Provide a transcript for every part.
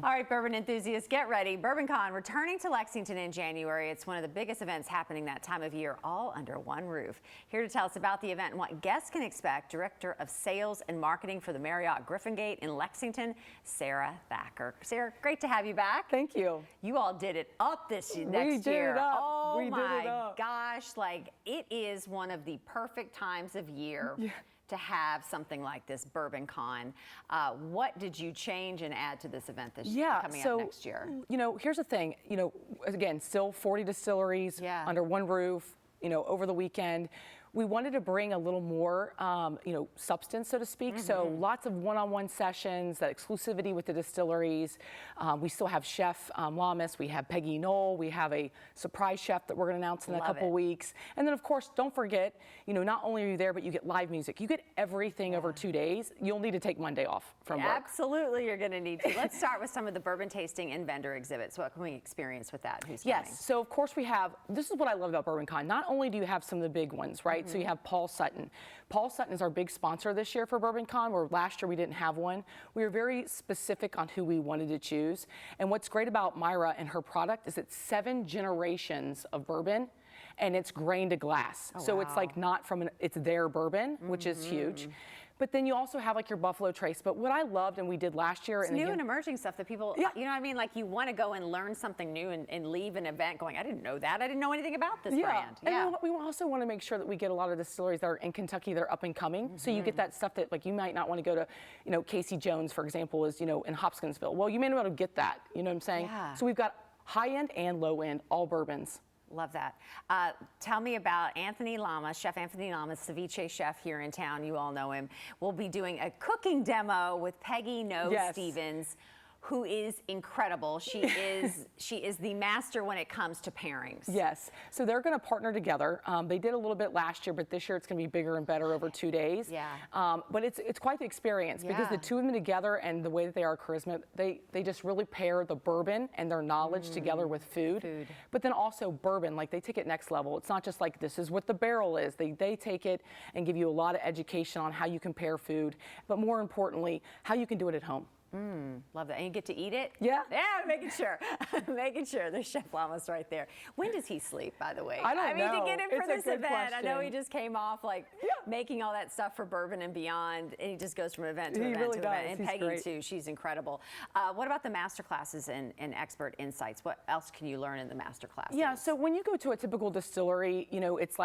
All right, bourbon enthusiasts, get ready. Bourboncon returning to Lexington in January. It's one of the biggest events happening that time of year, all under one roof. Here to tell us about the event and what guests can expect, Director of Sales and Marketing for the Marriott Griffin Gate in Lexington, Sarah Thacker. Sarah, great to have you back. Thank you. You all did it up next year. We did it up. Oh we my did it up. gosh, like it is one of the perfect times of year. Yeah. To have something like this, Bourboncon. What did you change and add to this event this coming up next year? You know, here's the thing, you know, again, still 40 distilleries under one roof, you know, over the weekend. We wanted to bring a little more, you know, substance, so to speak. So lots of one-on-one sessions, that exclusivity with the distilleries. We still have Chef Lamas, we have Peggy Knoll, we have a surprise chef that we're going to announce in a couple weeks. And then, of course, don't forget, you know, not only are you there, but you get live music. You get everything over 2 days. You'll need to take Monday off from work. Absolutely, you're going to need to. Let's start with some of the bourbon tasting and vendor exhibits. What can we experience with that? Who's coming? Yes, so of course we have, this is what I love about Bourboncon. Not only do you have some of the big ones, right? So you have Paul Sutton. Paul Sutton is our big sponsor this year for Bourboncon, where last year we didn't have one. We were very specific on who we wanted to choose. And what's great about Myra and her product is it's 7 generations of bourbon, and it's grain to glass. So it's like not from it's their bourbon, which is huge. But then you also have like your Buffalo Trace. But what I loved and we did last year, it's new and emerging stuff that people, you know what I mean? Like you want to go and learn something new and leave an event going, I didn't know that. I didn't know anything about this brand. And we also want to make sure that we get a lot of distilleries that are in Kentucky that are up and coming. So you get that stuff that like you might not want to go to, you know, Casey Jones, for example, is, you know, in Hopkinsville. Well, you may not be able to get that. You know what I'm saying? So we've got high end and low end, all bourbons. Love that. Tell me about Anthony Lamas, Chef Anthony Lamas, ceviche chef here in town. You all know him. We'll be doing a cooking demo with Peggy Knoll Stevens, who is incredible. She is the master when it comes to pairings. Yes. So they're going to partner together. They did a little bit last year, but this year it's going to be bigger and better over 2 days. But it's quite the experience because the two of them together and the way that they are charisma, they just really pair the bourbon and their knowledge together with food. But then also bourbon, like they take it next level. It's not just like this is what the barrel is. They take it and give you a lot of education on how you can pair food, but more importantly, how you can do it at home. Love that. And you get to eat it? Yeah. Yeah, making sure. Making sure. There's Chef Lamas right there. When does he sleep, by the way? I don't know. To get him for this event. Question. I know he just came off like making all that stuff for bourbon and beyond. And he just goes from event to event to event. And He's Peggy great. too. She's incredible. What about the master classes and expert insights? What else can you learn in the master classes? Yeah, so when you go to a typical distillery, you know, it's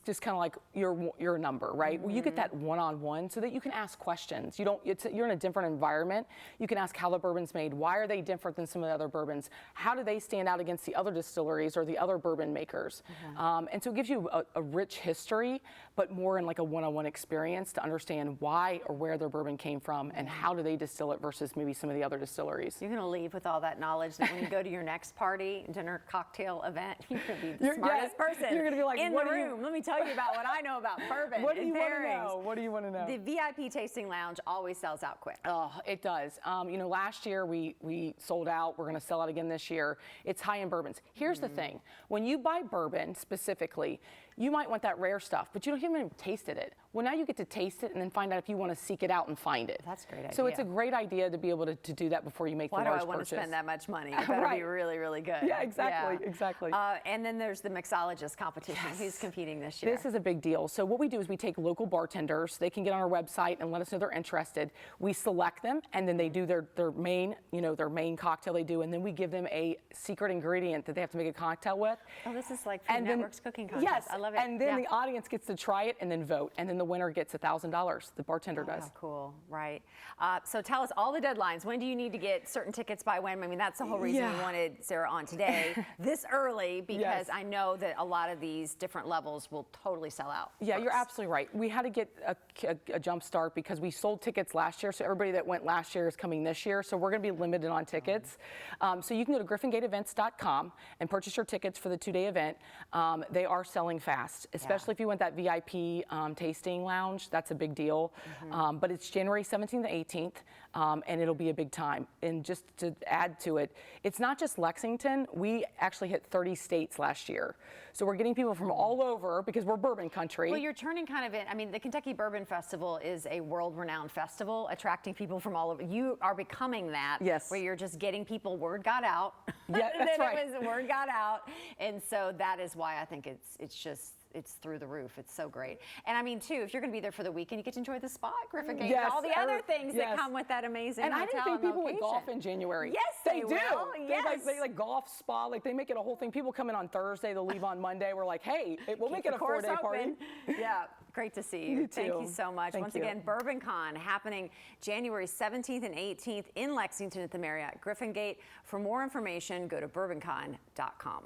just kind of like your number, right? Well, you get that one-on-one so that you can ask questions. You're in a different environment. You can ask how the bourbon's made. Why are they different than some of the other bourbons? How do they stand out against the other distilleries or the other bourbon makers? And so it gives you a rich history, but more in like a one-on-one experience to understand why or where their bourbon came from and how do they distill it versus maybe some of the other distilleries. You're going to leave with all that knowledge that when you go to your next party, dinner, cocktail event, you're going to be the smartest person you're gonna be like, in the room. Let me tell you about what I know about bourbon. What do you want to know? What do you want to know? The VIP tasting lounge always sells out quick. Oh, it does. You know, last year we sold out. We're going to sell out again this year. It's high-end bourbons. Here's the thing. When you buy bourbon specifically, you might want that rare stuff, but you don't even tasted it. Well, now you get to taste it and then find out if you want to seek it out and find it. That's a great idea. So it's a great idea to be able to do that before you make the large purchase. Why do I want to spend that much money? It better be really, really good. Yeah, exactly, exactly. And then there's the mixologist competition. Who's competing this year? This is a big deal. So what we do is we take local bartenders. They can get on our website and let us know they're interested. We select them, and then they do their main, you know, their main cocktail they do, and then we give them a secret ingredient that they have to make a cocktail with. Oh, this is like Food Network's cooking contest. Yes, I love it. And then the audience gets to try it and then vote, and then the winner gets $1,000. The bartender does. Oh, cool. Right. So tell us all the deadlines. When do you need to get certain tickets by when? I mean, that's the whole reason we wanted Sarah on today this early, because I know that a lot of these different levels will totally sell out. Yeah, you're absolutely right. We had to get a jump start because we sold tickets last year, so everybody that went last year is coming this year, so we're going to be limited on tickets. So you can go to griffingateevents.com and purchase your tickets for the 2-day event. They are selling fast, especially if you want that VIP tasting lounge. That's a big deal. But it's January 17th to 18th, and it'll be a big time. And just to add to it, it's not just Lexington. We actually hit 30 states last year. So we're getting people from all over because we're bourbon country. Well, you're turning kind of in, I mean, the Kentucky Bourbon Festival is a world-renowned festival, attracting people from all over. you are becoming that. Yes. Where you're just getting people, word got out. Yeah, that's right. Word got out. And so that is why I think it's through the roof. It's so great. And I mean, too, if you're going to be there for the weekend, you get to enjoy the spa at Griffin Gate, Yes, and all the other things that come with that amazing and hotel. I didn't think people would location. golf in January. Yes, they do. will. Yes. They like golf spa. Like they make it a whole thing. People come in on Thursday, they'll leave on Monday. We're like, hey, we'll make it a 4-day party. Yeah, great to see you. You Thank too. you so much. Thank Once you. again, Bourboncon happening January 17th and 18th in Lexington at the Marriott Griffin Gate. For more information, go to bourboncon.com.